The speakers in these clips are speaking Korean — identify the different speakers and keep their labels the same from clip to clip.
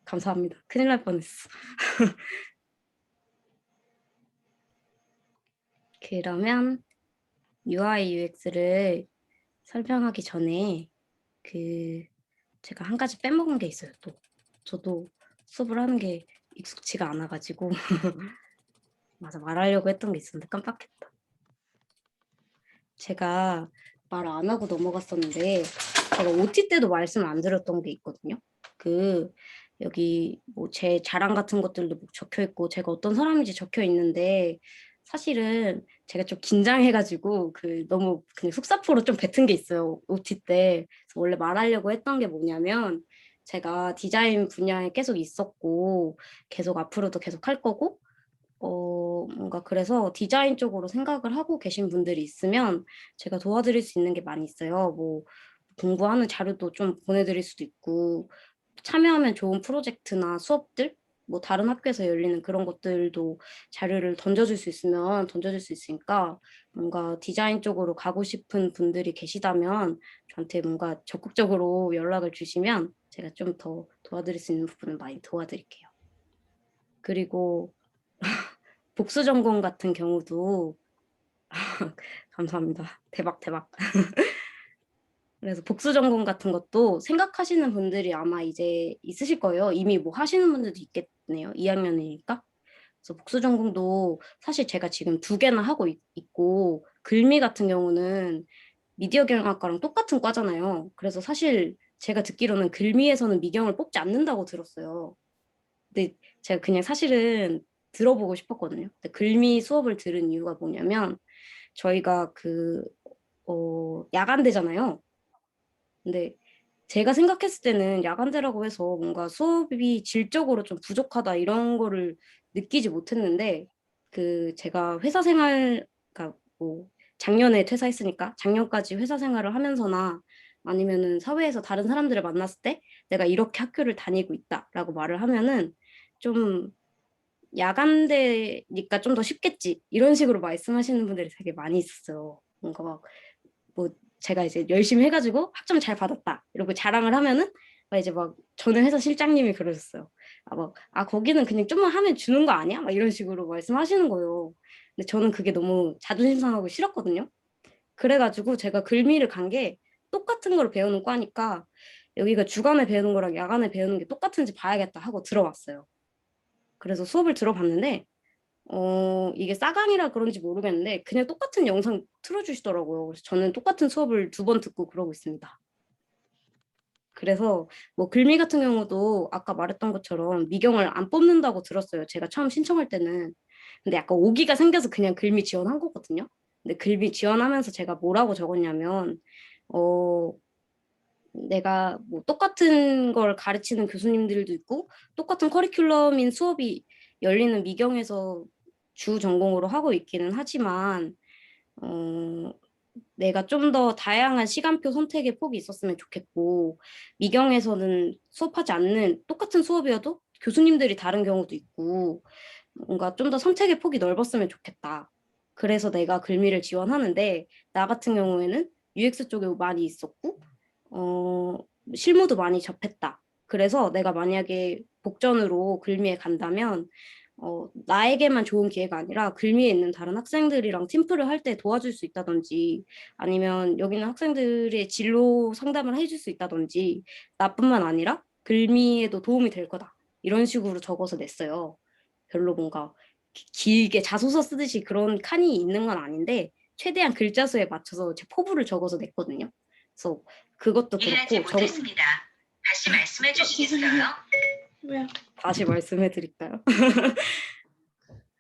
Speaker 1: 감사합니다. 큰일 날 뻔했어. 그러면 UI UX를 설명하기 전에 그 제가 한 가지 빼먹은 게 있어요 또. 저도 수업을 하는 게 익숙지가 않아 가지고 맞아 말하려고 했던 게 있었는데 깜빡했다. 제가 말 안 하고 넘어갔었는데 제가 OT 때도 말씀 안 드렸던 게 있거든요. 여기 뭐 제 자랑 같은 것들도 뭐 적혀 있고 제가 어떤 사람인지 적혀 있는데 사실은 제가 좀 긴장해 가지고 너무 그냥 속사포로 좀 뱉은 게 있어요, OT 때. 그래서 원래 말하려고 했던 게 뭐냐면 제가 디자인 분야에 계속 있었고 계속 앞으로도 계속 할 거고 뭔가 그래서 디자인 쪽으로 생각을 하고 계신 분들이 있으면 제가 도와드릴 수 있는 게 많이 있어요. 뭐 공부하는 자료도 좀 보내드릴 수도 있고 참여하면 좋은 프로젝트나 수업들 뭐 다른 학교에서 열리는 그런 것들도 자료를 던져줄 수 있으면 던져줄 수 있으니까 뭔가 디자인 쪽으로 가고 싶은 분들이 계시다면 저한테 뭔가 적극적으로 연락을 주시면 제가 좀 더 도와드릴 수 있는 부분은 많이 도와드릴게요. 그리고 복수 전공 같은 경우도 감사합니다. 대박, 대박. 그래서 복수 전공 같은 것도 생각하시는 분들이 아마 이제 있으실 거예요. 이미 뭐 하시는 분들도 있겠네요. 2학년이니까. 그래서 복수 전공도 사실 제가 지금 2개나 하고 있고 글미 같은 경우는 미디어 경영학과랑 똑같은 과잖아요. 그래서 사실 제가 듣기로는 글미에서는 미경을 뽑지 않는다고 들었어요. 근데 제가 그냥 사실은 들어보고 싶었거든요. 근데 글미 수업을 들은 이유가 뭐냐면 저희가 야간대잖아요. 근데 제가 생각했을 때는 야간대라고 해서 뭔가 수업이 질적으로 좀 부족하다 이런 거를 느끼지 못했는데 제가 회사 생활 그러니까 뭐 작년에 퇴사했으니까 작년까지 회사 생활을 하면서나 아니면은 사회에서 다른 사람들을 만났을 때 내가 이렇게 학교를 다니고 있다라고 말을 하면은 좀 야간대니까 좀 더 쉽겠지 이런 식으로 말씀하시는 분들이 되게 많이 있었어요. 뭔가 막 뭐 제가 이제 열심히 해가지고 학점 잘 받았다 이러고 자랑을 하면은 막 이제 막 저는 회사 실장님이 그러셨어요. 거기는 그냥 좀만 하면 주는 거 아니야? 막 이런 식으로 말씀하시는 거예요. 근데 저는 그게 너무 자존심 상하고 싫었거든요. 그래가지고 제가 글미를 간 게 똑같은 걸 배우는 과니까 여기가 주간에 배우는 거랑 야간에 배우는 게 똑같은지 봐야겠다 하고 들어왔어요. 그래서 수업을 들어봤는데 이게 싸강이라 그런지 모르겠는데 그냥 똑같은 영상 틀어주시더라고요. 그래서 저는 똑같은 수업을 2번 듣고 그러고 있습니다. 그래서 뭐 글미 같은 경우도 아까 말했던 것처럼 미경을 안 뽑는다고 들었어요. 제가 처음 신청할 때는. 근데 약간 오기가 생겨서 그냥 글미 지원한 거거든요. 근데 글미 지원하면서 제가 뭐라고 적었냐면 어 내가 뭐 똑같은 걸 가르치는 교수님들도 있고 똑같은 커리큘럼인 수업이 열리는 미경에서 주 전공으로 하고 있기는 하지만 어 내가 좀 더 다양한 시간표 선택의 폭이 있었으면 좋겠고 미경에서는 수업하지 않는 똑같은 수업이어도 교수님들이 다른 경우도 있고 뭔가 좀 더 선택의 폭이 넓었으면 좋겠다. 그래서 내가 글미를 지원하는데 나 같은 경우에는 UX 쪽에 많이 있었고 어 실무도 많이 접했다. 그래서 내가 만약에 복전으로 글미에 간다면 나에게만 좋은 기회가 아니라 글미에 있는 다른 학생들이랑 팀플을 할 때 도와줄 수 있다든지 아니면 여기 있는 학생들의 진로 상담을 해줄 수 있다든지 나뿐만 아니라 글미에도 도움이 될 거다. 이런 식으로 적어서 냈어요. 별로 뭔가 길게 자소서 쓰듯이 그런 칸이 있는 건 아닌데 최대한 글자 수에 맞춰서 제 포부를 적어서 냈거든요. 그래서 그것도
Speaker 2: 이해하지
Speaker 1: 그렇고
Speaker 2: 못했습니다. 다시 말씀해 주시겠어요?
Speaker 1: 다시 말씀해 드릴까요?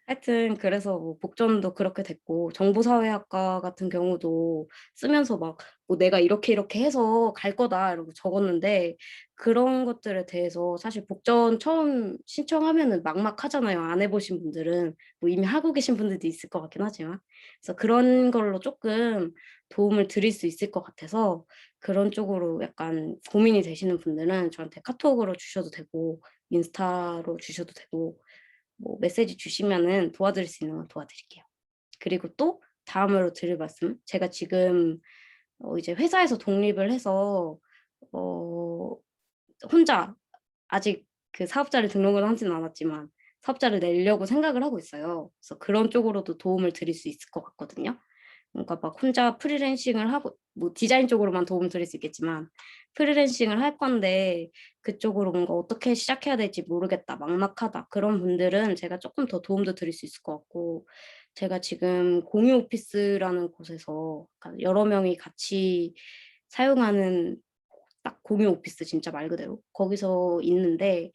Speaker 1: 하여튼 그래서 뭐 복전도 그렇게 됐고 정보사회학과 같은 경우도 쓰면서 막 뭐 "내가 이렇게 이렇게 해서 갈 거다." 이러고 적었는데 그런 것들에 대해서 사실 복전 처음 신청하면은 막막하잖아요, 안 해 보신 분들은. 뭐 이미 하고 계신 분들도 있을 것 같긴 하지만. 그래서 그런 걸로 쪼끔 도움을 드릴 수 있을 것 같아서 그런 쪽으로 약간 고민이 되시는 분들은 저한테 카톡으로 주셔도 되고 인스타로 주셔도 되고 뭐 메시지 주시면은 도와드릴 수 있는 건 도와드릴게요. 그리고 또 다음으로 드릴 말씀, 제가 지금 이제 회사에서 독립을 해서 어 혼자 아직 그 사업자를 등록을 하지는 않았지만 사업자를 내려고 생각을 하고 있어요. 그래서 그런 쪽으로도 도움을 드릴 수 있을 것 같거든요. 그러니까 막 혼자 프리랜싱을 하고 뭐 디자인 쪽으로만 도움 드릴 수 있겠지만 프리랜싱을 할 건데 그쪽으로 뭔가 어떻게 시작해야 될지 모르겠다, 막막하다. 그런 분들은 제가 조금 더 도움도 드릴 수 있을 것 같고 제가 지금 공유 오피스라는 곳에서 그러니까 여러 명이 같이 사용하는 딱 공유 오피스 진짜 말 그대로 거기서 있는데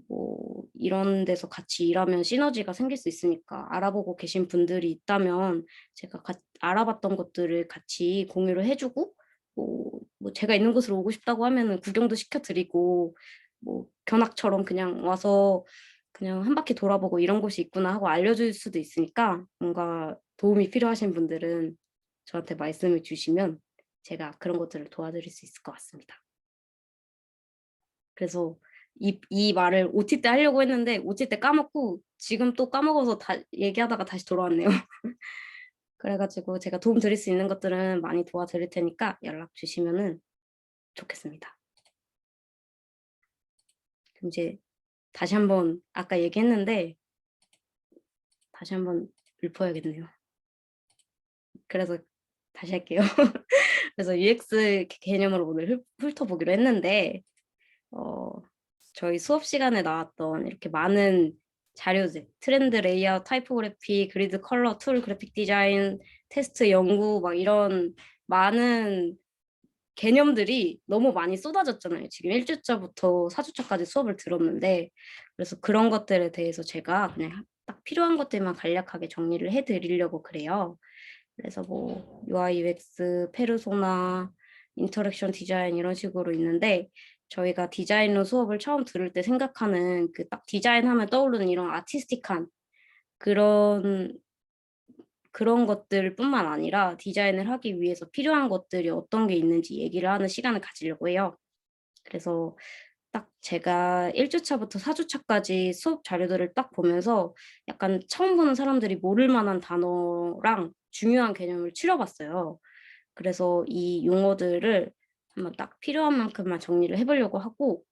Speaker 1: 뭐 이런 데서 같이 일하면 시너지가 생길 수 있으니까 알아보고 계신 분들이 있다면 제가 알아봤던 것들을 같이 공유를 해 주고 뭐 제가 있는 곳으로 오고 싶다고 하면은 구경도 시켜 드리고 뭐 견학처럼 그냥 와서 그냥 한 바퀴 돌아보고 '이런 곳이 있구나.' 하고 알려줄 수도 있으니까 뭔가 도움이 필요하신 분들은 저한테 말씀을 주시면 제가 그런 것들을 도와드릴 수 있을 것 같습니다. 그래서 이 말을 OT 때 하려고 했는데 OT 때 까먹고 지금 또 까먹어서 다 얘기하다가 다시 돌아왔네요. 그래 가지고 제가 도움 드릴 수 있는 것들은 많이 도와드릴 테니까 연락 주시면은 좋겠습니다. 그럼 이제 다시 한번 아까 얘기했는데 다시 한번 읊어야겠네요. 그래서 다시 할게요. 그래서 UX 개념을 오늘 훑어보기로 했는데 어 저희 수업 시간에 나왔던 이렇게 많은 자료들, 트렌드, 레이아웃, 타이포그래피, 그리드, 컬러, 툴, 그래픽 디자인, 테스트, 연구 막 이런 많은 개념들이 너무 많이 쏟아졌잖아요. 지금 1 주차부터 4 주차까지 수업을 들었는데 그래서 그런 것들에 대해서 제가 그냥 딱 필요한 것들만 간략하게 정리를 해 드리려고 그래요. 그래서 뭐 UI, UX, 페르소나, 인터랙션 디자인 이런 식으로 있는데 저희가 디자인로 수업을 처음 들을 때 생각하는 그 딱 디자인하면 떠오르는 이런 아티스틱한 그런 그런 것들뿐만 아니라 디자인을 하기 위해서 필요한 것들이 어떤 게 있는지 얘기를 하는 시간을 가지려고 해요. 그래서 딱 제가 1 주차부터 4 주차까지 수업 자료들을 딱 보면서 약간 처음 보는 사람들이 모를 만한 단어랑 중요한 개념을 추려 봤어요. 그래서 이 용어들을 한번 딱 필요한 만큼만 정리를 해 보려고 하고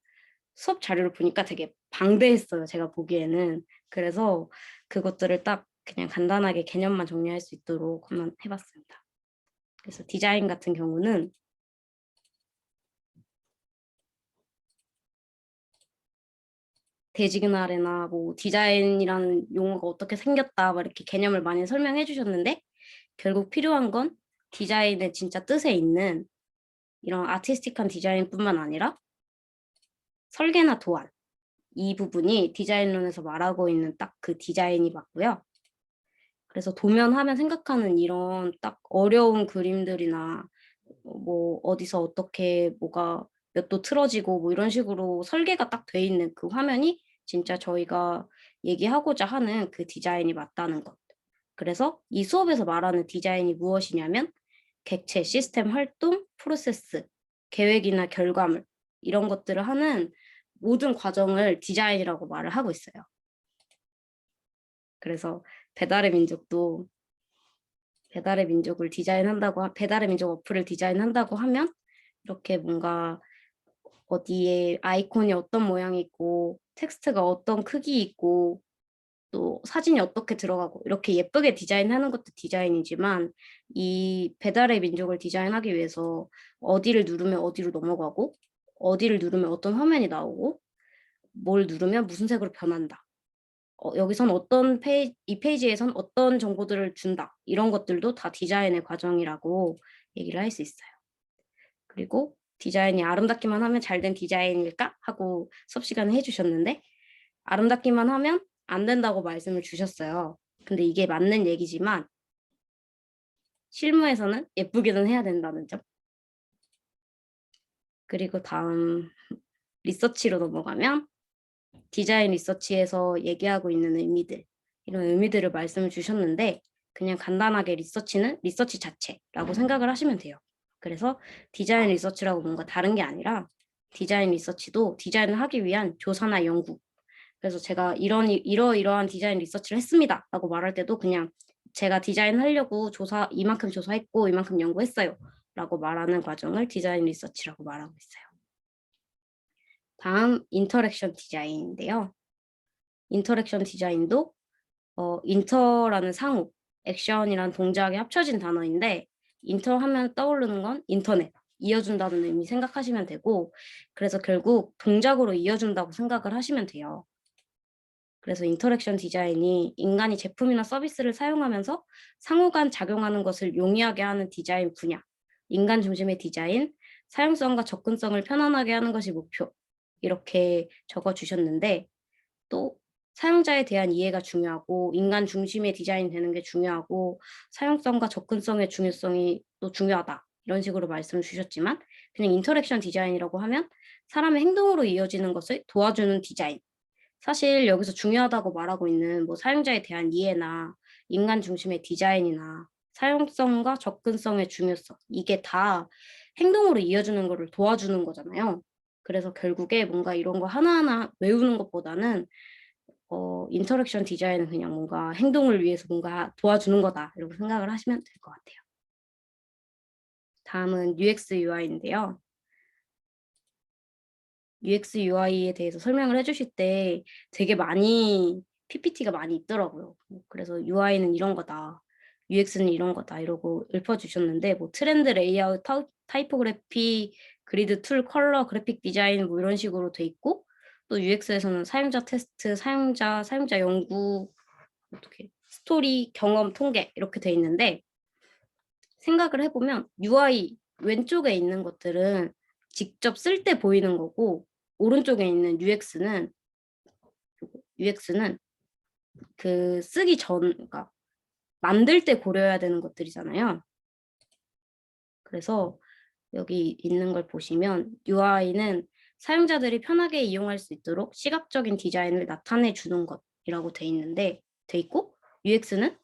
Speaker 1: 수업 자료를 보니까 되게 방대했어요, 제가 보기에는. 그래서 그것들을 딱 그냥 간단하게 개념만 정리할 수 있도록 한번 해 봤습니다. 그래서 디자인 같은 경우는 대지그날에나 뭐 디자인이라는 용어가 어떻게 생겼다 막 이렇게 개념을 많이 설명해 주셨는데 결국 필요한 건 디자인의 진짜 뜻에 있는 이런 아티스틱한 디자인뿐만 아니라 설계나 도안 이 부분이 디자인론에서 말하고 있는 딱 그 디자인이 맞고요. 그래서 도면하면 생각하는 이런 딱 어려운 그림들이나 뭐 어디서 어떻게 뭐가 몇 도 틀어지고 뭐 이런 식으로 설계가 딱 돼 있는 그 화면이 진짜 저희가 얘기하고자 하는 그 디자인이 맞다는 것. 그래서 이 수업에서 말하는 디자인이 무엇이냐면 객체, 시스템 활동, 프로세스, 계획이나 결과물 이런 것들을 하는 모든 과정을 디자인이라고 말을 하고 있어요. 그래서 배달의 민족도 배달의 민족을 배달의 민족 어플을 디자인한다고 하면 이렇게 뭔가 어디에 아이콘이 어떤 모양이 있고 텍스트가 어떤 크기 있고 또 사진이 어떻게 들어가고 이렇게 예쁘게 디자인하는 것도 디자인이지만 이 배달의 민족을 디자인하기 위해서 어디를 누르면 어디로 넘어가고 어디를 누르면 어떤 화면이 나오고 뭘 누르면 무슨 색으로 변한다. 여기선 이 페이지에선 어떤 정보들을 준다. 이런 것들도 다 디자인의 과정이라고 얘기를 할 수 있어요. 그리고 디자인이 아름답기만 하면 잘 된 디자인일까? 하고 수업 시간에 해 주셨는데 아름답기만 하면 안 된다고 말씀을 주셨어요. 근데 이게 맞는 얘기지만 실무에서는 예쁘기는 해야 된다는 점. 그리고 다음 리서치로 넘어가면 디자인 리서치에서 얘기하고 있는 의미들, 이런 의미들을 말씀을 주셨는데 그냥 간단하게 리서치는 리서치 자체라고 생각을 하시면 돼요. 그래서 디자인 리서치라고 뭔가 다른 게 아니라 디자인 리서치도 디자인을 하기 위한 조사나 연구. 그래서 제가 이러이러한 디자인 리서치를 했습니다라고 말할 때도 그냥 제가 디자인하려고 이만큼 조사했고 이만큼 연구했어요라고 말하는 과정을 디자인 리서치라고 말하고 있어요. 다음 인터랙션 디자인인데요. 인터랙션 디자인도 인터라는 상호, 액션이란 동작이 합쳐진 단어인데 인터 하면 떠오르는 건 인터넷, 이어준다는 의미 생각하시면 되고 그래서 결국 동작으로 이어준다고 생각을 하시면 돼요. 그래서 인터랙션 디자인이 인간이 제품이나 서비스를 사용하면서 상호 간 작용하는 것을 용이하게 하는 디자인 분야, 인간 중심의 디자인, 사용성과 접근성을 편안하게 하는 것이 목표. 이렇게 적어 주셨는데 또 사용자에 대한 이해가 중요하고 인간 중심의 디자인이 되는 게 중요하고 사용성과 접근성의 중요성이 또 중요하다. 이런 식으로 말씀을 주셨지만 그냥 인터랙션 디자인이라고 하면 사람의 행동으로 이어지는 것을 도와주는 디자인. 사실 여기서 중요하다고 말하고 있는 뭐 사용자에 대한 이해나 인간 중심의 디자인이나 사용성과 접근성의 중요성 이게 다 행동으로 이어지는 거를 도와주는 거잖아요. 그래서 결국에 뭔가 이런 거 하나하나 외우는 것보다는 인터랙션 디자인은 그냥 뭔가 행동을 위해서 뭔가 도와주는 거다 이렇게 생각을 하시면 될 것 같아요. 다음은 UX UI인데요. UX UI에 대해서 설명을 해 주실 때 되게 많이 PPT가 많이 있더라고요. 그래서 "UI는 이런 거다. UX는 이런 거다." 이러고 읊어 주셨는데 뭐 트렌드, 레이아웃, 타이포그래피, 그리드 툴, 컬러, 그래픽 디자인 뭐 이런 식으로 돼 있고 또 UX에서는 사용자 테스트, 사용자 연구, 어떻게 스토리, 경험, 통계 이렇게 돼 있는데 생각을 해 보면 UI 왼쪽에 있는 것들은 직접 쓸 때 보이는 거고 오른쪽에 있는 UX는 그 쓰기 전 그러니까 만들 때 고려해야 되는 것들이잖아요. 그래서 여기 있는 걸 보시면 UI는 사용자들이 편하게 이용할 수 있도록 시각적인 디자인을 나타내 주는 것이라고 돼 있고 UX는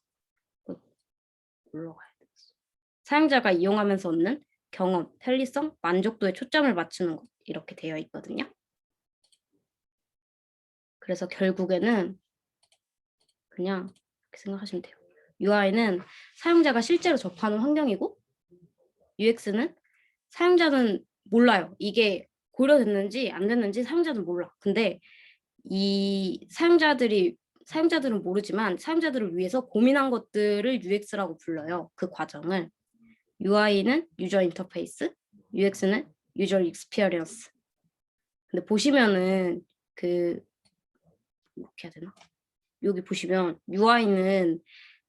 Speaker 1: 올라가야 돼. 사용자가 이용하면서 얻는 경험, 편리성, 만족도에 초점을 맞추는 것 이렇게 되어 있거든요. 그래서 결국에는 그냥 이렇게 생각하시면 돼요. UI는 사용자가 실제로 접하는 환경이고 UX는 사용자는 몰라요. 이게 고려됐는지 안 됐는지 사용자는 몰라. 근데 이 사용자들은 모르지만 사용자들을 위해서 고민한 것들을 UX라고 불러요, 그 과정을. UI는 유저 인터페이스, UX는 유저 익스피리언스. 근데 보시면은 그 어떻게 해야 되나? 여기 보시면 UI는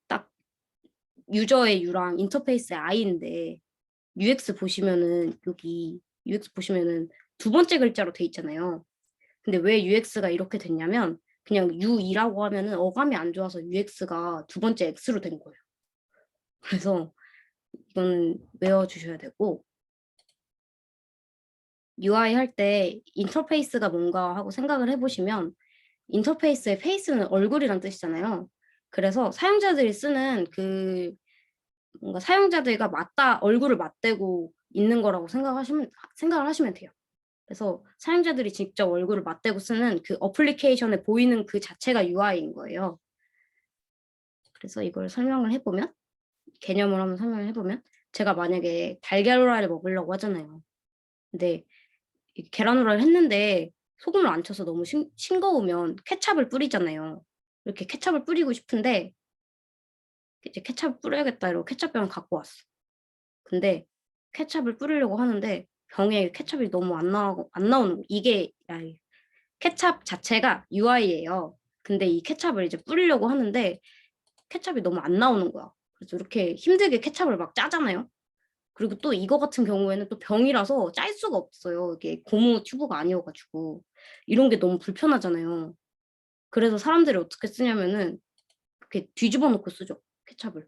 Speaker 1: 딱 유저의 U랑 인터페이스의 I인데 UX 보시면은 두 번째 글자로 돼 있잖아요. 근데 왜 UX가 이렇게 됐냐면 그냥 UE라고 하면은 어감이 안 좋아서 UX가 두 번째 X로 된 거예요. 그래서 이거는 외워 주셔야 되고 UI 할 때 인터페이스가 뭔가 하고 생각을 해 보시면 인터페이스의 페이스는 얼굴이란 뜻이잖아요. 그래서 사용자들이 쓰는 그 뭔가 사용자들과 얼굴을 맞대고 있는 거라고 생각을 하시면 돼요. 그래서 사용자들이 직접 얼굴을 맞대고 쓰는 그 어플리케이션에 보이는 그 자체가 UI인 거예요. 그래서 이걸 설명을 해 보면 개념을 한번 설명을 해 보면 제가 만약에 달걀 후라이를 먹으려고 하잖아요. 근데 이 계란 후라이를 했는데 소금을 안 쳐서 너무 싱거우면 케찹을 뿌리잖아요. 이렇게 케찹을 뿌리고 싶은데 이제 '케찹을 뿌려야겠다.' 이러고 케첩병을 갖고 왔어. 근데 케첩을 뿌리려고 하는데 병에 케첩이 너무 안 나오는 거 이게 케첩 자체가 UI예요. 근데 이 케첩을 이제 뿌리려고 하는데 케첩이 너무 안 나오는 거야. 그래서 이렇게 힘들게 케첩을 막 짜잖아요. 그리고 또 이거 같은 경우에는 또 병이라서 짤 수가 없어요. 이게 고무 튜브가 아니어 가지고. 이런 게 너무 불편하잖아요. 그래서 사람들이 어떻게 쓰냐면은 이렇게 뒤집어 놓고 쓰죠, 케첩을.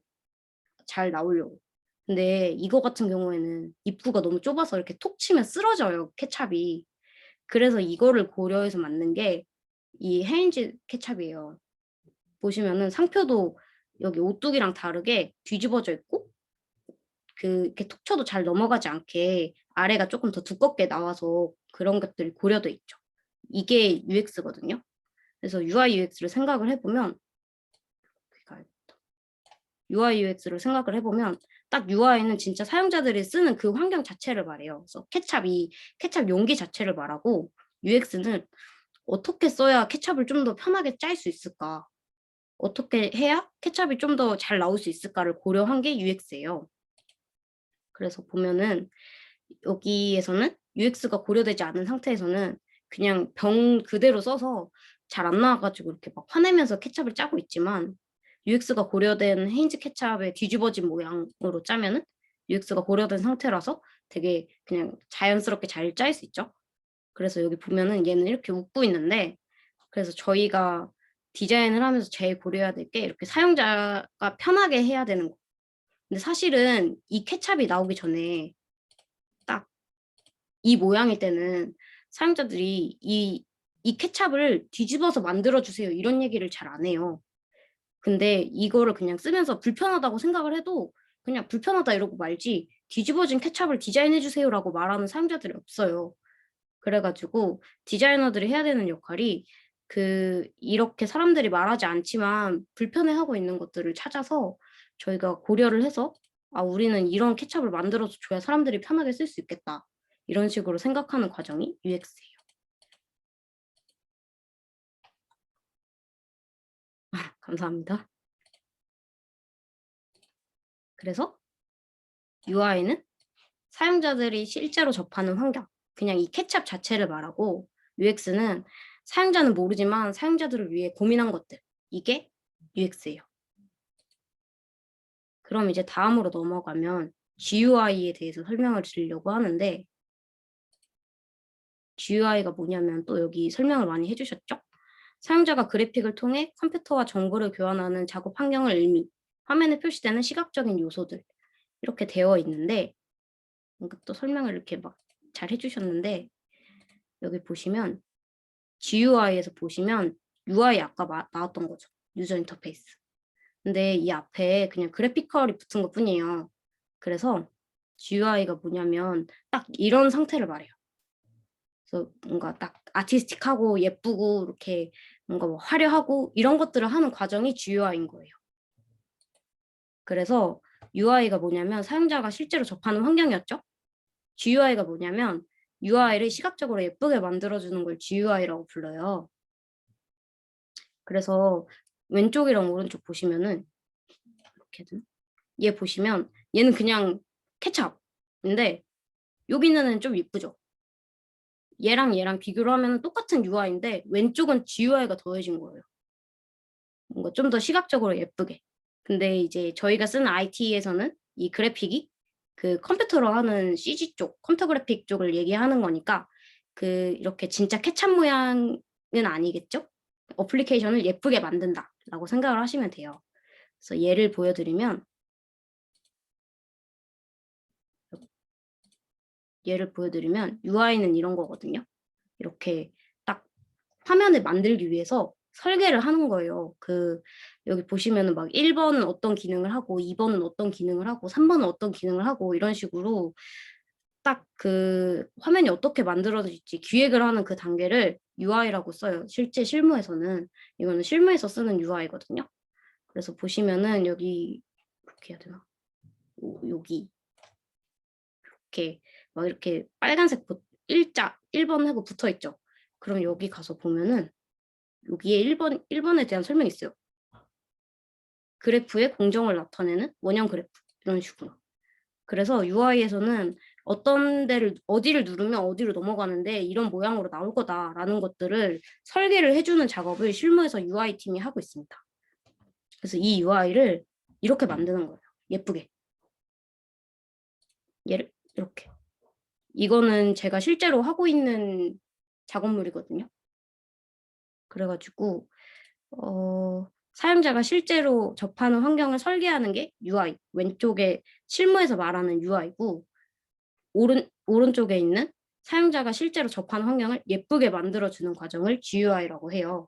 Speaker 1: 잘 나오려고. 근데 이거 같은 경우에는 입구가 너무 좁아서 이렇게 톡 치면 쓰러져요, 케찹이. 그래서 이거를 고려해서 만든 게 이 헤인즈 케찹이에요. 보시면은 상표도 여기 오뚜기랑 다르게 뒤집어져 있고 이렇게 톡 쳐도 잘 넘어가지 않게 아래가 쪼끔 더 두껍게 나와서 그런 것들이 고려돼 있죠. 이게 UX거든요. 그래서 UI, UX를 생각을 해 보면 UI, UX를 생각을 해 보면 딱 UI는 진짜 사용자들이 쓰는 그 환경 자체를 말해요. 그래서 케찹 용기 자체를 말하고 UX는 어떻게 써야 케첩을 좀 더 편하게 짤 수 있을까? 어떻게 해야 케첩이 좀 더 잘 나올 수 있을까를 고려한 게 UX예요. 그래서 보면은 여기에서는 UX가 고려되지 않은 상태에서는 그냥 병 그대로 써서 잘 안 나와 가지고 이렇게 막 화내면서 케첩을 짜고 있지만 UX가 고려된 헤인즈 케첩의 뒤집어진 모양으로 짜면은 UX가 고려된 상태라서 되게 그냥 자연스럽게 잘 짤 수 있죠. 그래서 여기 보면은 얘는 이렇게 웃고 있는데 그래서 저희가 디자인을 하면서 제일 고려해야 될 게 이렇게 사용자가 편하게 해야 되는 거. 근데 사실은 이 케첩이 나오기 전에 딱 이 모양일 때는 사용자들이 이 케첩을 뒤집어서 만들어 주세요 이런 얘기를 잘 안 해요. 근데 이거를 그냥 쓰면서 불편하다고 생각을 해도 그냥 불편하다 이러고 말지 뒤집어진 케첩을 디자인해 주세요라고 말하는 사용자들이 없어요. 그래 가지고 디자이너들이 해야 되는 역할이 이렇게 사람들이 말하지 않지만 불편해하고 있는 것들을 찾아서 저희가 고려를 해서 '아 우리는 이런 케첩을 만들어서 줘야 사람들이 편하게 쓸 수 있겠다.' 이런 식으로 생각하는 과정이 UX예요. 감사합니다. 그래서 UI는 사용자들이 실제로 접하는 환경, 그냥 이 케첩 자체를 말하고 UX는 사용자는 모르지만 사용자들을 위해 고민한 것들, 이게 UX예요. 그럼 이제 다음으로 넘어가면 GUI에 대해서 설명을 드리려고 하는데 GUI가 뭐냐면 또 여기 설명을 많이 해 주셨죠? 사용자가 그래픽을 통해 컴퓨터와 정보를 교환하는 작업 환경을 의미, 화면에 표시되는 시각적인 요소들 이렇게 되어 있는데 또 설명을 이렇게 막 잘 해 주셨는데 여기 보시면 GUI에서 보시면 UI 아까 나왔던 거죠. 유저 인터페이스. 근데 이 앞에 그냥 그래피컬이 붙은 것뿐이에요. 그래서 GUI가 뭐냐면 딱 이런 상태를 말해요. 그래서 뭔가 딱 아티스틱하고 예쁘고 이렇게 뭔가 뭐 화려하고 이런 것들을 하는 과정이 GUI인 거예요. 그래서 UI가 뭐냐면 사용자가 실제로 접하는 환경이었죠. GUI가 뭐냐면 UI를 시각적으로 예쁘게 만들어주는 걸 GUI라고 불러요. 그래서 왼쪽이랑 오른쪽 보시면은 이렇게 얘 보시면 얘는 그냥 케첩인데 여기 있는 애는 좀 예쁘죠. 얘랑 비교를 하면 똑같은 UI인데 왼쪽은 GUI가 더해진 거예요. 뭔가 좀 더 시각적으로 예쁘게. 근데 이제 저희가 쓰는 IT에서는 이 그래픽이 컴퓨터로 하는 CG 쪽, 컴퓨터 그래픽 쪽을 얘기하는 거니까 이렇게 진짜 케첩 모양은 아니겠죠? 어플리케이션을 예쁘게 만든다라고 생각을 하시면 돼요. 그래서 예를 보여드리면 UI는 이런 거거든요. 이렇게 딱 화면을 만들기 위해서 설계를 하는 거예요. 여기 보시면은 막 1 번은 어떤 기능을 하고 2 번은 어떤 기능을 하고 3 번은 어떤 기능을 하고 이런 식으로 딱 화면이 어떻게 만들어질지 기획을 하는 그 단계를 UI라고 써요. 실제 실무에서는. 이거는 실무에서 쓰는 UI거든요. 그래서 보시면은 여기 어떻게 해야 되나? 여기 이렇게 막 이렇게 빨간색 일자 1번 하고 붙어 있죠. 그럼 여기 가서 보면은 여기에 1 번에 대한 설명이 있어요. 그래프의 공정을 나타내는 원형 그래프 이런 식으로. 그래서 UI에서는 어떤 데를 어디를 누르면 어디로 넘어가는데 이런 모양으로 나올 거다라는 것들을 설계를 해 주는 작업을 실무에서 UI 팀이 하고 있습니다. 그래서 이 UI를 이렇게 만드는 거예요, 예쁘게. 얘를 이렇게. 이거는 제가 실제로 하고 있는 작업물이거든요. 그래 가지고 사용자가 실제로 접하는 환경을 설계하는 게 UI, 왼쪽에 실무에서 말하는 UI고 오른쪽에 있는 사용자가 실제로 접하는 환경을 예쁘게 만들어 주는 과정을 GUI라고 해요.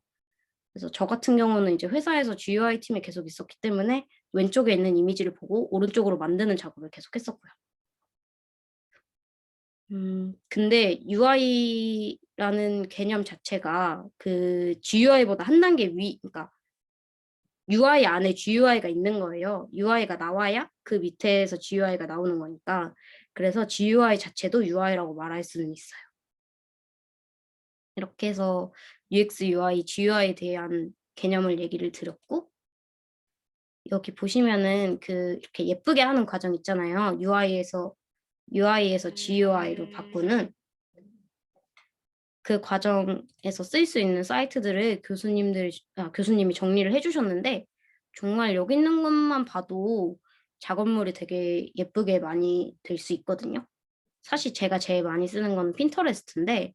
Speaker 1: 그래서 저 같은 경우는 이제 회사에서 GUI 팀에 계속 있었기 때문에 왼쪽에 있는 이미지를 보고 오른쪽으로 만드는 작업을 계속했었고요. 근데 UI라는 개념 자체가 GUI보다 한 단계 그러니까 UI 안에 GUI가 있는 거예요. UI가 나와야 그 밑에서 GUI가 나오는 거니까. 그래서 GUI 자체도 UI라고 말할 수는 있어요. 이렇게 해서 UX, UI, GUI에 대한 개념을 얘기를 드렸고, 여기 보시면은 이렇게 예쁘게 하는 과정 있잖아요. UI에서 GUI로 바꾸는 그 과정에서 쓸 수 있는 사이트들을 교수님이 정리를 해주셨는데, 정말 여기 있는 것만 봐도 작업물이 되게 예쁘게 많이 될 수 있거든요. 사실 제가 제일 많이 쓰는 건 핀터레스트인데,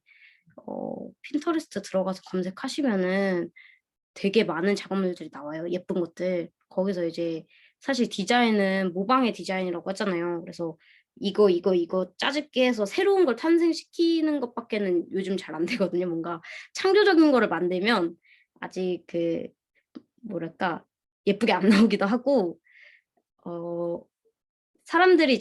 Speaker 1: 핀터레스트 들어가서 검색하시면은 되게 많은 작업물들이 나와요. 예쁜 것들. 거기서 이제 사실 디자인은 모방의 디자인이라고 하잖아요. 그래서 이거 짜집기 해서 새로운 걸 탄생시키는 것밖에는 요즘 잘 안 되거든요. 뭔가 창조적인 거를 만들면 아직 뭐랄까, 예쁘게 안 나오기도 하고, 어, 사람들이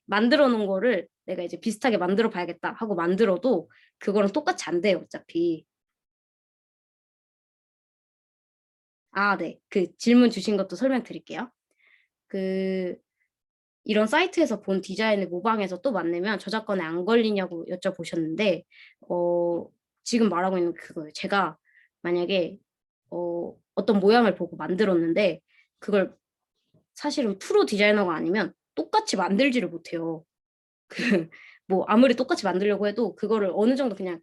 Speaker 1: 만들어 놓은 거를 내가 이제 비슷하게 만들어 봐야겠다 하고 만들어도 그거랑 똑같이 안 돼요, 어차피. 아, 네. 질문 주신 것도 설명드릴게요. 그 이런 사이트에서 본 디자인을 모방해서 또 만들면 저작권에 안 걸리냐고 여쭤보셨는데, 지금 말하고 있는 그거예요. 제가 만약에 어떤 모양을 보고 만들었는데 그걸 사실은 프로 디자이너가 아니면 똑같이 만들지를 못해요. 뭐 아무리 똑같이 만들려고 해도 그거를 어느 정도 그냥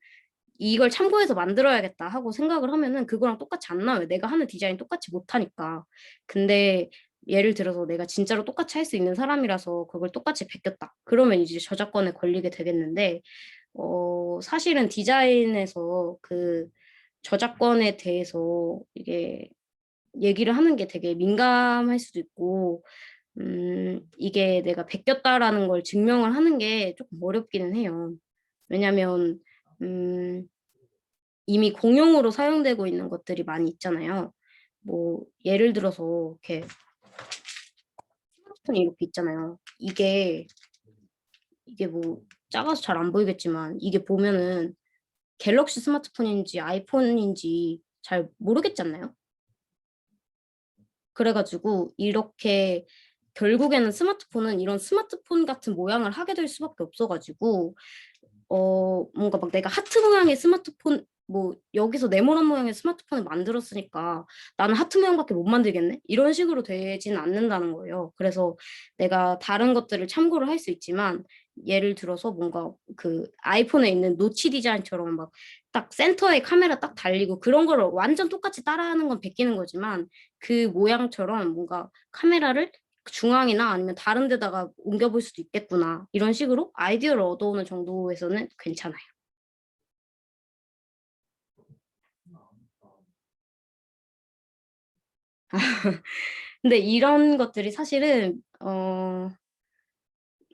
Speaker 1: 이걸 참고해서 만들어야겠다 하고 생각을 하면은 그거랑 똑같이 안 나와요. 내가 하는 디자인 똑같이 못하니까. 근데 예를 들어서 내가 진짜로 똑같이 할 수 있는 사람이라서 그걸 똑같이 베꼈다. 그러면 이제 저작권에 걸리게 되겠는데, 사실은 디자인에서 저작권에 대해서 이게 얘기를 하는 게 되게 민감할 수도 있고, 이게 내가 베꼈다라는 걸 증명을 하는 게 조금 어렵기는 해요. 왜냐면, 음, 이미 공용으로 사용되고 있는 것들이 많이 있잖아요. 뭐 예를 들어서 이렇게 스마트폰이 이렇게 있잖아요. 이게 뭐 작아서 잘 안 보이겠지만 이게 보면은 갤럭시 스마트폰인지 아이폰인지 잘 모르겠잖아요. 그래가지고 이렇게 결국에는 스마트폰은 이런 스마트폰 같은 모양을 하게 될 수밖에 없어가지고 뭔가 막 내가 하트 모양의 스마트폰, 뭐, 여기서 네모난 모양의 스마트폰을 만들었으니까 나는 하트 모양밖에 못 만들겠네? 이런 식으로 되지는 않는다는 거예요. 그래서 내가 다른 것들을 참고를 할 수 있지만, 예를 들어서 뭔가 아이폰에 있는 노치 디자인처럼 막 딱 센터에 카메라 딱 달리고 그런 거를 완전 똑같이 따라하는 건 베끼는 거지만 그 모양처럼 뭔가 카메라를 중앙이나 아니면 다른 데다가 옮겨볼 수도 있겠구나. 이런 식으로 아이디어를 얻어오는 정도에서는 괜찮아요. 근데 이런 것들이 사실은,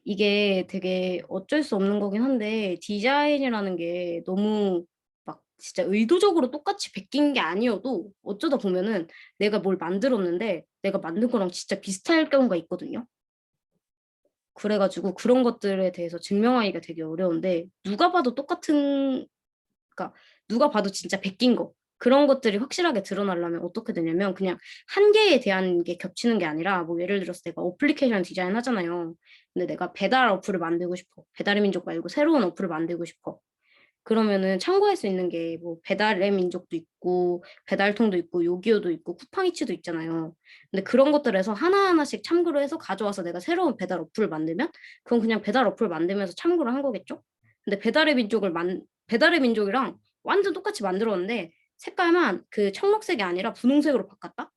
Speaker 1: 이게 되게 어쩔 수 없는 거긴 한데, 디자인이라는 게 너무 막 진짜 의도적으로 똑같이 베낀 게 아니어도 어쩌다 보면은 내가 뭘 만들었는데 내가 만든 거랑 진짜 비슷할 경우가 있거든요. 그래가지고 그런 것들에 대해서 증명하기가 되게 어려운데, 그러니까 누가 봐도 진짜 베낀 거. 그런 것들이 확실하게 드러나려면 어떻게 되냐면 그냥 한 개에 대한 게 겹치는 게 아니라 뭐 예를 들어서 내가 어플리케이션 디자인 하잖아요. 근데 내가 배달 어플을 만들고 싶어. 배달의 민족 말고 새로운 어플을 만들고 싶어. 그러면은 참고할 수 있는 게 뭐 배달의 민족도 있고 배달통도 있고 요기요도 있고 쿠팡이츠도 있잖아요. 근데 그런 것들에서 하나하나씩 참고를 해서 가져와서 내가 새로운 배달 어플을 만들면 그건 그냥 배달 어플을 만들면서 참고를 한 거겠죠? 근데 배달의 민족이랑 완전 똑같이 만들었는데 색깔만 청록색이 아니라 분홍색으로 바꿨다?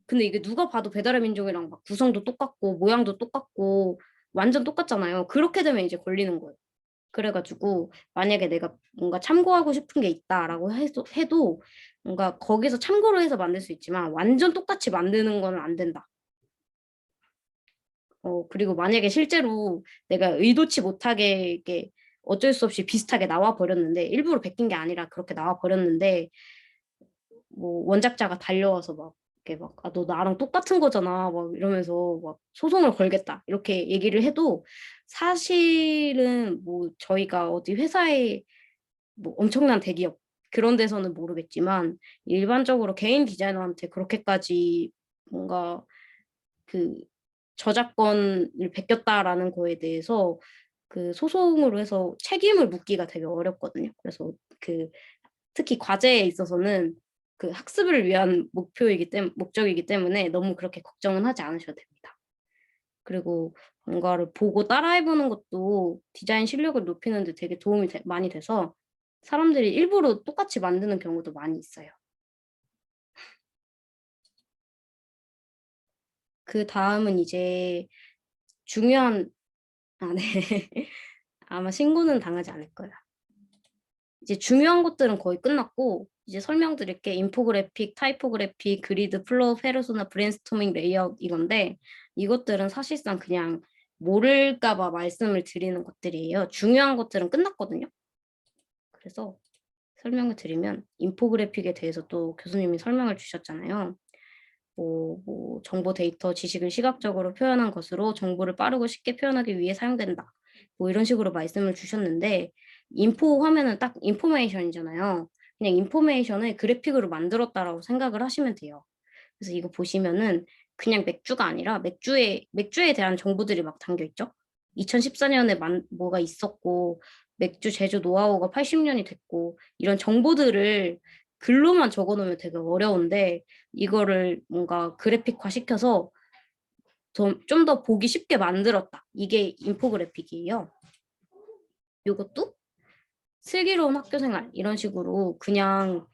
Speaker 1: 근데 이게 누가 봐도 배달의 민족이랑 막 구성도 똑같고 모양도 똑같고 완전 똑같잖아요. 그렇게 되면 이제 걸리는 거예요. 그래가지고 만약에 내가 뭔가 참고하고 싶은 게 있다라고 해도 뭔가 거기서 참고를 해서 만들 수 있지만 완전 똑같이 만드는 건 안 된다. 그리고 만약에 실제로 내가 의도치 못하게 이게 어쩔 수 없이 비슷하게 나와 버렸는데 일부러 베낀 게 아니라 그렇게 나와 버렸는데 뭐 원작자가 달려와서 막 이렇게 막 아, 너 나랑 똑같은 거잖아 막 이러면서 막 소송을 걸겠다 이렇게 얘기를 해도 사실은 뭐 저희가 어디 회사에 뭐 엄청난 대기업 그런 데서는 모르겠지만 일반적으로 개인 디자이너한테 그렇게까지 뭔가 그 저작권을 베꼈다라는 거에 대해서 그 소송으로 해서 책임을 묻기가 되게 어렵거든요. 그래서 그 특히 과제에 있어서는 그 학습을 위한 목적이기 때문에 너무 그렇게 걱정은 하지 않으셔도 됩니다. 그리고 뭔가를 보고 따라해 보는 것도 디자인 실력을 높이는 데 되게 도움이 많이 돼서 사람들이 일부러 똑같이 만드는 경우도 많이 있어요. 그다음은 이제 중요한 네. 아마 신고는 당하지 않을 거예요. 이제 중요한 것들은 거의 끝났고 이제 설명드릴 게 인포그래픽, 타이포그래피, 그리드, 플로우, 페르소나, 브레인스토밍, 레이아웃 이건데 이것들은 사실상 그냥 모를까 봐 말씀을 드리는 것들이에요. 중요한 것들은 끝났거든요. 그래서 설명을 드리면 인포그래픽에 대해서 또 교수님이 설명을 주셨잖아요. 정보 데이터 지식을 시각적으로 표현한 것으로 정보를 빠르고 쉽게 표현하기 위해 사용된다. 뭐 이런 식으로 말씀을 주셨는데 인포 하면은 딱 인포메이션이잖아요. 그냥 인포메이션을 그래픽으로 만들었다라고 생각을 하시면 돼요. 그래서 이거 보시면은 그냥 맥주가 아니라 맥주에 대한 정보들이 막 담겨 있죠. 2014년에 뭐가 있었고 맥주 제조 노하우가 80년이 됐고 이런 정보들을 글로만 적어 놓으면 되게 어려운데 이거를 뭔가 그래픽화 시켜서 좀 더 보기 쉽게 만들었다. 이게 인포그래픽이에요. 요것도 슬기로운 학교 생활 이런 식으로 그냥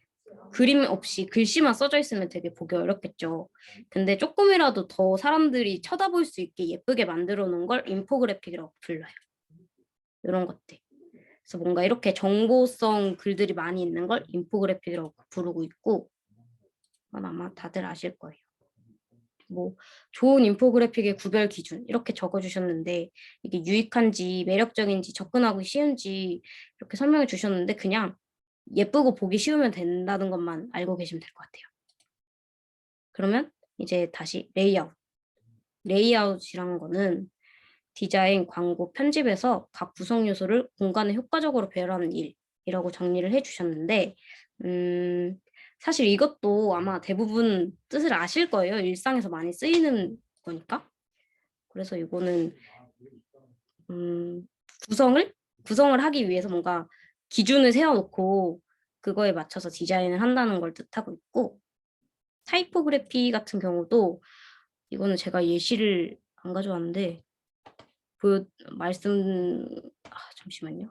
Speaker 1: 그림 없이 글씨만 써져 있으면 되게 보기 어렵겠죠. 근데 조금이라도 더 사람들이 쳐다볼 수 있게 예쁘게 만들어 놓은 걸 인포그래픽이라고 불러요. 요런 것들. 그래서 뭔가 이렇게 정보성 글들이 많이 있는 걸 인포그래픽이라고 부르고 있고 그건 아마 다들 아실 거예요. 뭐 좋은 인포그래픽의 구별 기준 이렇게 적어 주셨는데 이게 유익한지 매력적인지 접근하기 쉬운지 이렇게 설명해 주셨는데 그냥 예쁘고 보기 쉬우면 된다는 것만 알고 계시면 될 것 같아요. 그러면 이제 다시 레이아웃. 레이아웃이란 거는 디자인, 광고, 편집에서 각 구성 요소를 공간에 효과적으로 배열하는 일이라고 정리를 해 주셨는데 사실 이것도 아마 대부분 뜻을 아실 거예요. 일상에서 많이 쓰이는 거니까. 그래서 이거는 음 구성을 하기 위해서 뭔가 기준을 세워 놓고 그거에 맞춰서 디자인을 한다는 걸 뜻하고 있고 타이포그래피 같은 경우도 이거는 제가 예시를 안 가져왔는데 보여 말씀 잠시만요.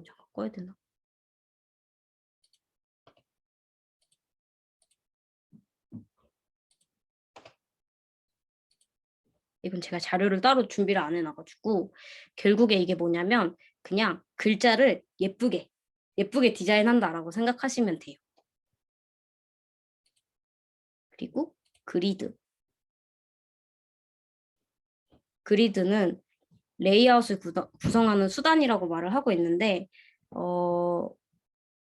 Speaker 1: 잠깐 꺼야 되나? 이건 제가 자료를 따로 준비를 안 해놔 가지고 결국에 이게 뭐냐면 그냥 글자를 예쁘게 디자인한다라고 생각하시면 돼요. 그리고 그리드. 그리드는 레이아웃을 구성하는 수단이라고 말을 하고 있는데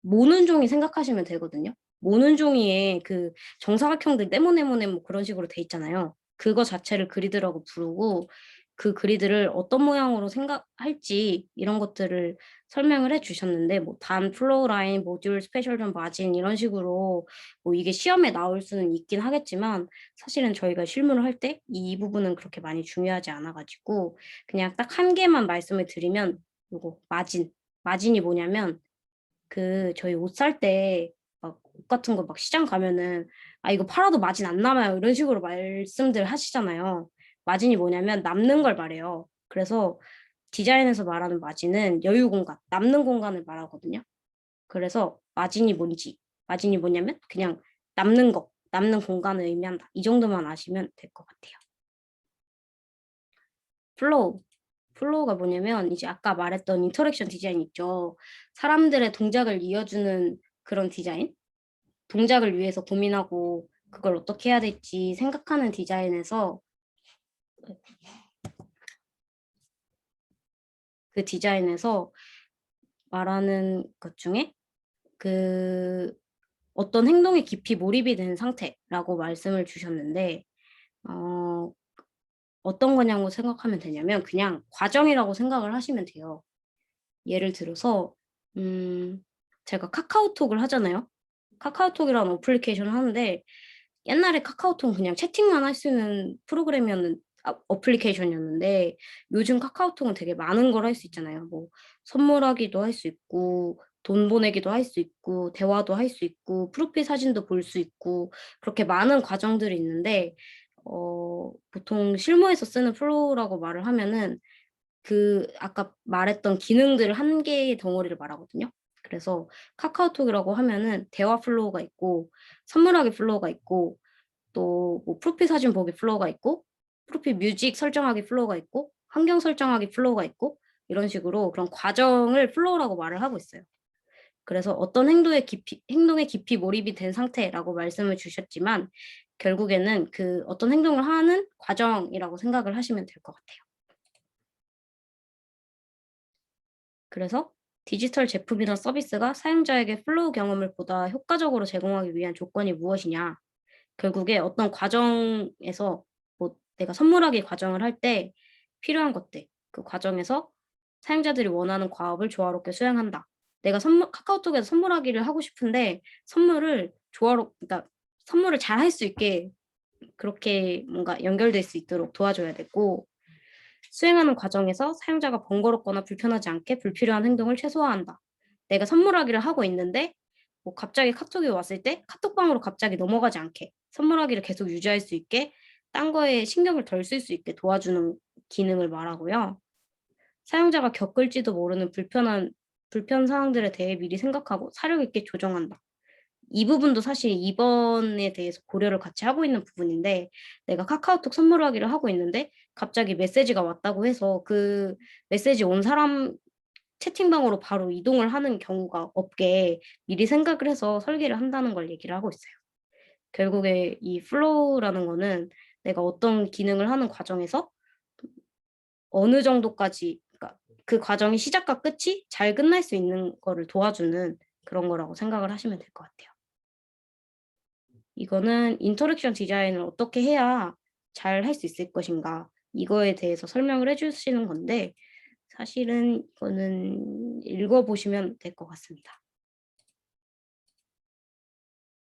Speaker 1: 모는 종이 생각하시면 되거든요. 모는 종이에 그 정사각형들 네모네모네모 그런 식으로 돼 있잖아요. 그거 자체를 그리드라고 부르고 그 그리드를 어떤 모양으로 생각할지 이런 것들을 설명을 해 주셨는데 뭐 단, 플로우 라인, 모듈, 스페셜 점, 마진 이런 식으로 뭐 이게 시험에 나올 수는 있긴 하겠지만 사실은 저희가 실무를 할 때 이 부분은 그렇게 많이 중요하지 않아 가지고 그냥 딱 한 개만 말씀을 드리면 요거 마진. 마진이 뭐냐면 저희 옷 살 때 막 옷 같은 거 막 시장 가면은 "아 이거 팔아도 마진 안 남아요." 이런 식으로 말씀들 하시잖아요. 마진이 뭐냐면 남는 걸 말해요. 그래서 디자인에서 말하는 마진은 여유 공간, 남는 공간을 말하거든요. 그래서 마진이 뭐냐면 그냥 남는 거, 남는 공간을 의미한다. 이 정도만 아시면 될 것 같아요. 플로우. 플로우가 뭐냐면 이제 아까 말했던 인터랙션 디자인 있죠. 사람들의 동작을 이어주는 그런 디자인? 동작을 위해서 고민하고 그걸 어떻게 해야 될지 생각하는 디자인에서 그 디자인에서 말하는 것 중에 그 어떤 행동에 깊이 몰입이 된 상태라고 말씀을 주셨는데 어 어떤 거냐고 생각하면 되냐면 그냥 과정이라고 생각을 하시면 돼요. 예를 들어서 음 제가 카카오톡을 하잖아요. 카카오톡이라는 어플리케이션을 하는데 옛날에 카카오톡은 그냥 채팅만 할 수 있는 프로그램이었는 어플리케이션이었는데 요즘 카카오톡은 되게 많은 걸 할 수 있잖아요. 뭐 선물하기도 할 수 있고 돈 보내기도 할 수 있고 대화도 할 수 있고 프로필 사진도 볼 수 있고 그렇게 많은 과정들이 있는데 보통 실무에서 쓰는 플로우라고 말을 하면은 그 아까 말했던 기능들 한 개의 덩어리를 말하거든요. 그래서 카카오톡이라고 하면은 대화 플로우가 있고 선물하기 플로우가 있고 또 뭐 프로필 사진 보기 플로우가 있고 프로필 뮤직 설정하기 플로우가 있고 환경 설정하기 플로우가 있고 이런 식으로 그런 과정을 플로우라고 말을 하고 있어요. 그래서 어떤 행동에 깊이 몰입이 된 상태라고 말씀을 주셨지만 결국에는 그 어떤 행동을 하는 과정이라고 생각을 하시면 될 것 같아요. 그래서 디지털 제품이나 서비스가 사용자에게 플로우 경험을 보다 효과적으로 제공하기 위한 조건이 무엇이냐. 결국에 어떤 과정에서 뭐 내가 선물하기 과정을 할 때 필요한 것들, 그 과정에서 사용자들이 원하는 과업을 조화롭게 수행한다. 내가 카카오톡에서 선물하기를 하고 싶은데 그러니까 선물을 잘 할 수 있게 그렇게 뭔가 연결될 수 있도록 도와줘야 되고 수행하는 과정에서 사용자가 번거롭거나 불편하지 않게 불필요한 행동을 최소화한다. 내가 선물하기를 하고 있는데 뭐 갑자기 카톡이 왔을 때 카톡방으로 갑자기 넘어가지 않게 선물하기를 계속 유지할 수 있게 딴 거에 신경을 덜 쓸 수 있게 도와주는 기능을 말하고요. 사용자가 겪을지도 모르는 불편 사항들에 대해 미리 생각하고 사려 있게 조정한다. 이 부분도 사실 이번에 대해서 고려를 같이 하고 있는 부분인데 내가 카카오톡 선물하기를 하고 있는데 갑자기 메시지가 왔다고 해서 그 메시지 온 사람 채팅방으로 바로 이동을 하는 경우가 없게 미리 생각을 해서 설계를 한다는 걸 얘기를 하고 있어요. 결국에 이 플로우라는 거는 내가 어떤 기능을 하는 과정에서 어느 정도까지 그러니까 그 과정의 시작과 끝이 잘 끝날 수 있는 거를 도와주는 그런 거라고 생각을 하시면 될 것 같아요. 이거는 인터랙션 디자인을 어떻게 해야 잘 할 수 있을 것인가 이거에 대해서 설명을 해 주시는 건데 사실은 이거는 읽어 보시면 될 것 같습니다.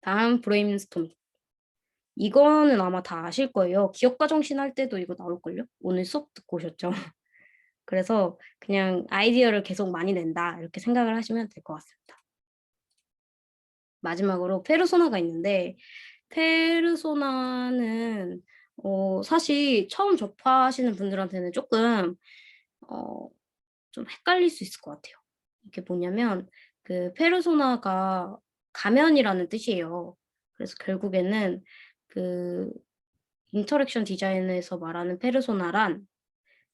Speaker 1: 다음 브레인스토밍. 이거는 아마 다 아실 거예요. 기억과 정신 할 때도 이거 나올걸요? 오늘 수업 듣고 오셨죠? 그래서 그냥 '아이디어를 계속 많이 낸다.' 이렇게 생각을 하시면 될 것 같습니다. 마지막으로 페르소나가 있는데 페르소나는 사실 처음 접하시는 분들한테는 쪼끔 어 좀 헷갈릴 수 있을 것 같아요. 이게 뭐냐면 그 페르소나가 가면이라는 뜻이에요. 그래서 결국에는 그 인터랙션 디자인에서 말하는 페르소나란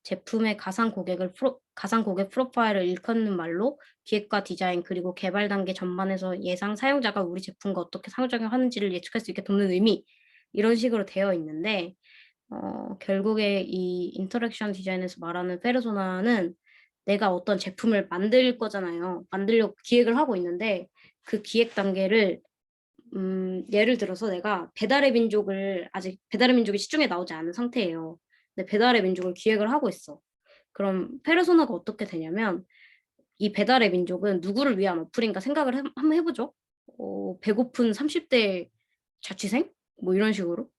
Speaker 1: 제품의 가상 고객 프로파일을 일컫는 말로 기획과 디자인 그리고 개발 단계 전반에서 예상 사용자가 우리 제품과 어떻게 상호작용하는지를 예측할 수 있게 돕는 의미 이런 식으로 되어 있는데 결국에 이 인터랙션 디자인에서 말하는 페르소나는 내가 어떤 제품을 만들 거잖아요. 만들려고 기획을 하고 있는데 그 기획 단계를 예를 들어서 내가 아직 배달의 민족이 시중에 나오지 않은 상태예요. 근데 배달의 민족을 기획을 하고 있어. 그럼 페르소나가 어떻게 되냐면 이 배달의 민족은 누구를 위한 어플인가 생각을 한번 해 보죠. 배고픈 30대 자취생? 뭐 이런 식으로.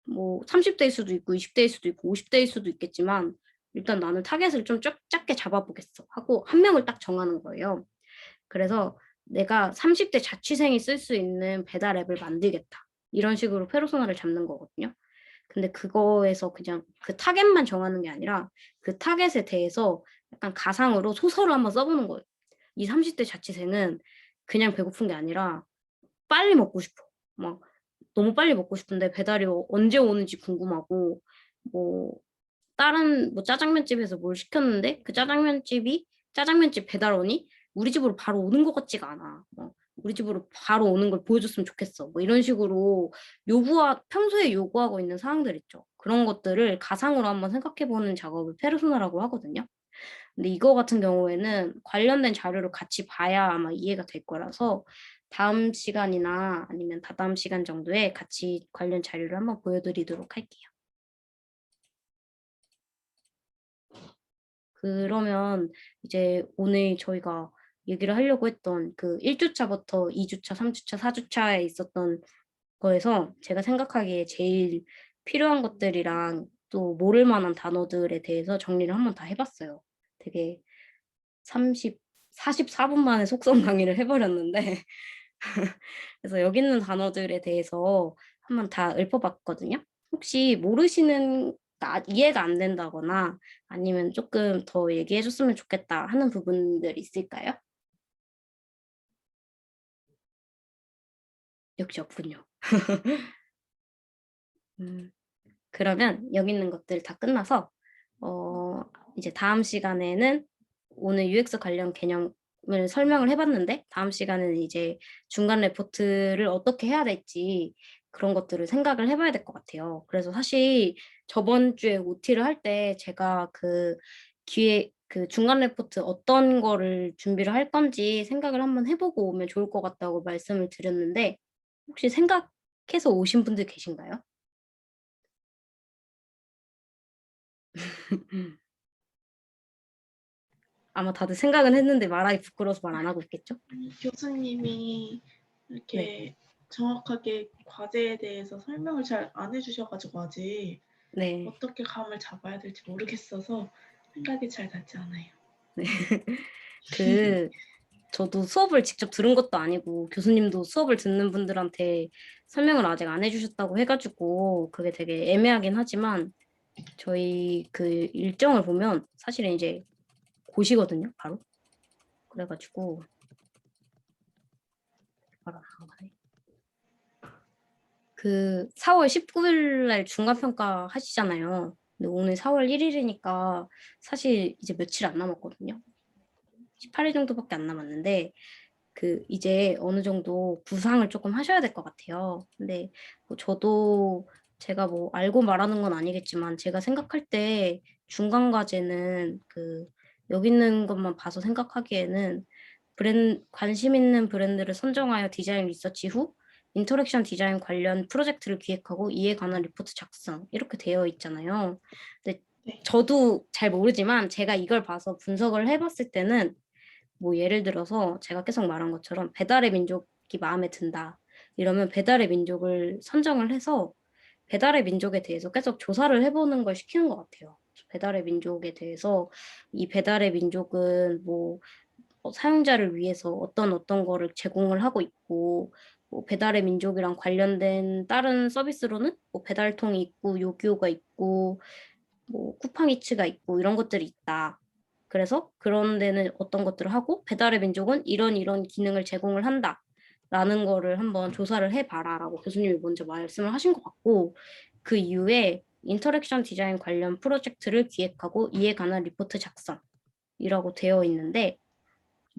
Speaker 1: 뭐 30 대일 수도 있고 20 대일 수도 있고 50 대일 수도 있겠지만 일단 '나는 타겟을 좀 작게 잡아 보겠어.' 하고 한 명을 딱 정하는 거예요. 그래서 '내가 30대 자취생이 쓸 수 있는 배달 앱을 만들겠다.' 이런 식으로 페르소나를 잡는 거거든요. 근데 그거에서 그냥 그 타겟만 정하는 게 아니라 그 타겟에 대해서 약간 가상으로 소설을 한번 써 보는 거예요. 이 30대 자취생은 그냥 배고픈 게 아니라 빨리 먹고 싶어. 막 너무 빨리 먹고 싶은데 배달이 언제 오는지 궁금하고 뭐 다른 뭐 짜장면집에서 뭘 시켰는데 그 짜장면집 배달원이 우리 집으로 바로 오는 것 같지가 않아. 우리 집으로 바로 오는 걸 보여줬으면 좋겠어. 뭐 이런 식으로 평소에 요구하고 있는 사항들 있죠. 그런 것들을 가상으로 한번 생각해 보는 작업을 페르소나라고 하거든요. 근데 이거 같은 경우에는 관련된 자료를 같이 봐야 아마 이해가 될 거라서 다음 시간이나 아니면 다다음 시간 정도에 같이 관련 자료를 한번 보여 드리도록 할게요. 그러면 이제 오늘 저희가 얘기를 하려고 했던 그 1 주차부터 2 주차, 3 주차, 4 주차에 있었던 거에서 제가 생각하기에 제일 필요한 것들이랑 또 모를 만한 단어들에 대해서 정리를 한번 다 해봤어요. 되게 44분 만에 속성 강의를 해버렸는데 그래서 여기 있는 단어들에 대해서 한번 다 읊어봤거든요. 혹시 모르시는 이해가 안 된다거나 아니면 조금 더 얘기해 줬으면 좋겠다 하는 부분들 있을까요? 역시 없군요. 그러면 여기 있는 것들 다 끝나서 이제 다음 시간에는 오늘 UX 관련 개념을 설명을 해봤는데 다음 시간에는 이제 중간 레포트를 어떻게 해야 될지 그런 것들을 생각을 해봐야 될 것 같아요. 그래서 사실 저번 주에 OT를 할 때 제가 그 중간 레포트 어떤 거를 준비를 할 건지 생각을 한번 해보고 오면 좋을 것 같다고 말씀을 드렸는데 혹시 생각해서 오신 분들 계신가요? 아마 다들 생각은 했는데 말하기 부끄러워서 말 안 하고 있겠죠?
Speaker 3: 교수님이
Speaker 1: 네.
Speaker 3: 이렇게 정확하게 과제에 대해서 설명을 잘 안 해주셔가지고 아직
Speaker 1: 네.
Speaker 3: 어떻게 감을 잡아야 될지 모르겠어서 생각이 잘 나지 않아요.
Speaker 1: 네. 저도 수업을 직접 들은 것도 아니고 교수님도 수업을 듣는 분들한테 설명을 아직 안 해주셨다고 해가지고 그게 되게 애매하긴 하지만 저희 그 일정을 보면 사실은 이제 고시거든요, 바로. 그래가지고 바로 나가네. 그 4월 19일 날 중간평가 하시잖아요. 근데 오늘 4월 1일이니까 사실 이제 며칠 안 남았거든요. 18일 정도밖에 안 남았는데 이제 어느 정도 구상을 조금 하셔야 될 것 같아요. 근데 뭐 저도 제가 뭐 알고 말하는 건 아니겠지만 제가 생각할 때 중간 과제는 여기 있는 것만 봐서 생각하기에는 관심 있는 브랜드를 선정하여 디자인 리서치 후 인터랙션 디자인 관련 프로젝트를 기획하고 이에 관한 리포트 작성 이렇게 되어 있잖아요. 근데
Speaker 3: 네.
Speaker 1: 저도 잘 모르지만 제가 이걸 봐서 분석을 해봤을 때는 뭐 예를 들어서 제가 계속 말한 것처럼 배달의 민족이 마음에 든다. 이러면 배달의 민족을 선정을 해서 배달의 민족에 대해서 계속 조사를 해보는 걸 시키는 것 같아요. 배달의 민족에 대해서 이 배달의 민족은 뭐 사용자를 위해서 어떤 거를 제공을 하고 있고 뭐 배달의 민족이랑 관련된 다른 서비스로는 뭐 배달통이 있고 요기요가 있고 뭐 쿠팡이츠가 있고 이런 것들이 있다. 그래서 그런 데는 어떤 것들을 하고 배달의 민족은 이런 기능을 제공을 한다. 라는 거를 한번 조사를 해봐라라고 교수님이 먼저 말씀을 하신 것 같고 그 이후에 인터랙션 디자인 관련 프로젝트를 기획하고 이에 관한 리포트 작성이라고 되어 있는데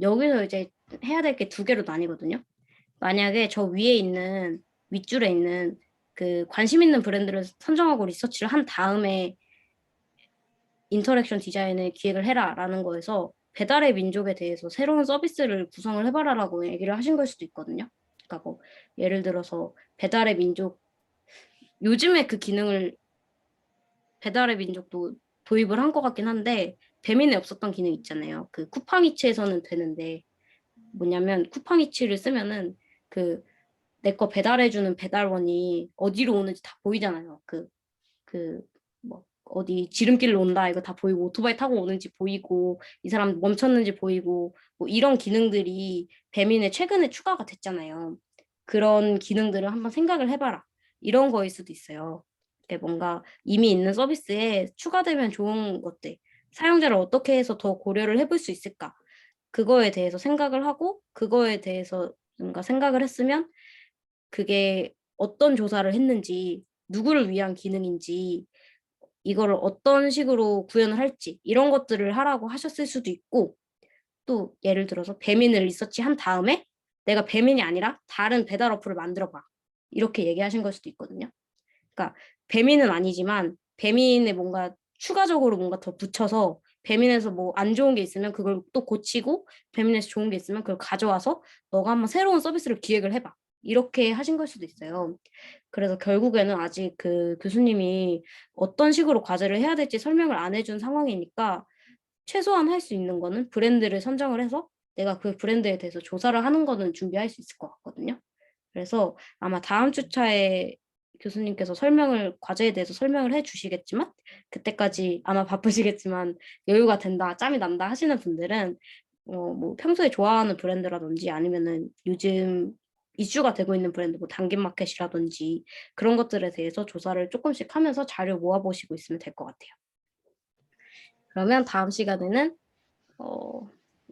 Speaker 1: 여기서 이제 해야 될 게 두 개로 나뉘거든요. 만약에 저 위에 있는 윗줄에 있는 관심 있는 브랜드를 선정하고 리서치를 한 다음에 인터랙션 디자인을 기획을 해라라는 거에서 배달의 민족에 대해서 새로운 서비스를 구성을 해봐라라고 얘기를 하신 걸 수도 있거든요. 그러니까 뭐 예를 들어서 배달의 민족 요즘에 그 기능을 배달의 민족도 도입을 한 것 같긴 한데 배민에 없었던 기능 있잖아요. 그 쿠팡이츠에서는 되는데 뭐냐면 쿠팡이츠를 쓰면은 내 거 배달해주는 배달원이 어디로 오는지 다 보이잖아요. 뭐 어디 지름길로 온다 이거 다 보이고 오토바이 타고 오는지 보이고 이 사람 멈췄는지 보이고 뭐 이런 기능들이 배민에 최근에 추가가 됐잖아요. 그런 기능들을 한번 생각을 해봐라. 이런 거일 수도 있어요. 뭔가 이미 있는 서비스에 추가되면 좋은 것들, 사용자를 어떻게 해서 더 고려를 해볼 수 있을까? 그거에 대해서 생각을 하고 그거에 대해서 뭔가 생각을 했으면 그게 어떤 조사를 했는지 누구를 위한 기능인지 이거를 어떤 식으로 구현을 할지 이런 것들을 하라고 하셨을 수도 있고 또 예를 들어서 배민을 리서치한 다음에 내가 배민이 아니라 다른 배달 어플을 만들어봐 이렇게 얘기하신 걸 수도 있거든요. 그러니까 배민은 아니지만 배민에 뭔가 추가적으로 뭔가 더 붙여서 배민에서 뭐 안 좋은 게 있으면 그걸 또 고치고 배민에서 좋은 게 있으면 그걸 가져와서 너가 한번 새로운 서비스를 기획을 해봐. 이렇게 하신 걸 수도 있어요. 그래서 결국에는 아직 교수님이 어떤 식으로 과제를 해야 될지 설명을 안 해준 상황이니까 최소한 할 수 있는 거는 브랜드를 선정을 해서 내가 그 브랜드에 대해서 조사를 하는 거는 준비할 수 있을 것 같거든요. 그래서 아마 다음 주 차에 교수님께서 과제에 대해서 설명을 해 주시겠지만 그때까지 아마 바쁘시겠지만 여유가 된다, 짬이 난다 하시는 분들은 뭐 평소에 좋아하는 브랜드라든지 아니면은 요즘 이슈가 되고 있는 브랜드 뭐 당근마켓이라든지 그런 것들에 대해서 조사를 조금씩 하면서 자료 모아 보시고 있으면 될 것 같아요. 그러면 다음 시간에는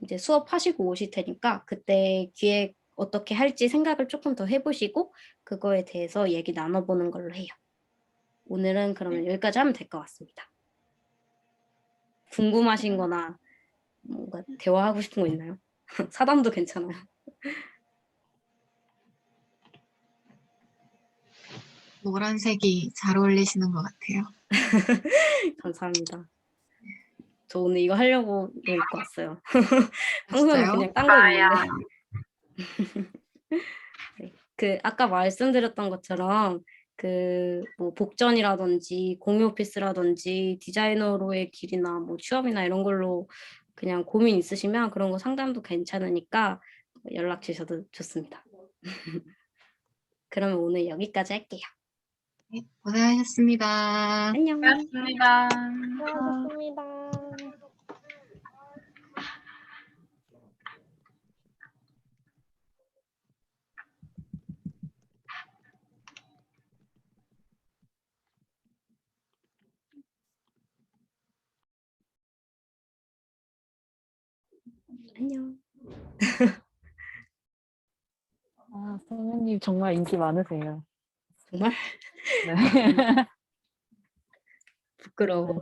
Speaker 1: 이제 수업하시고 오실 테니까 그때 기획 어떻게 할지 생각을 조금 더 해 보시고 그거에 대해서 얘기 나눠 보는 걸로 해요. 오늘은 그러면 여기까지 하면 될 것 같습니다. 궁금하신 거나 뭔가 대화하고 싶은 거 있나요? 사담도 괜찮아요.
Speaker 4: 노란색이 잘 어울리시는 것 같아요.
Speaker 1: 감사합니다. 저 오늘 이거 하려고 이거 입고 왔어요. 평소에는
Speaker 4: 진짜요?
Speaker 1: 그냥 딴 거 입는데 네. 아까 말씀드렸던 것처럼 뭐 복전이라든지 공유 오피스라든지 디자이너로의 길이나 뭐 취업이나 이런 걸로 그냥 고민 있으시면 그런 거 상담도 괜찮으니까 연락 주셔도 좋습니다. 그러면 오늘 여기까지 할게요.
Speaker 4: 네, 고생하셨습니다.
Speaker 1: 안녕.
Speaker 3: 고맙습니다.
Speaker 1: 수고하셨습니다. 안녕.
Speaker 5: 아, 선생님 정말 인기 많으세요.
Speaker 1: 정말
Speaker 5: 네.
Speaker 1: 부끄러워.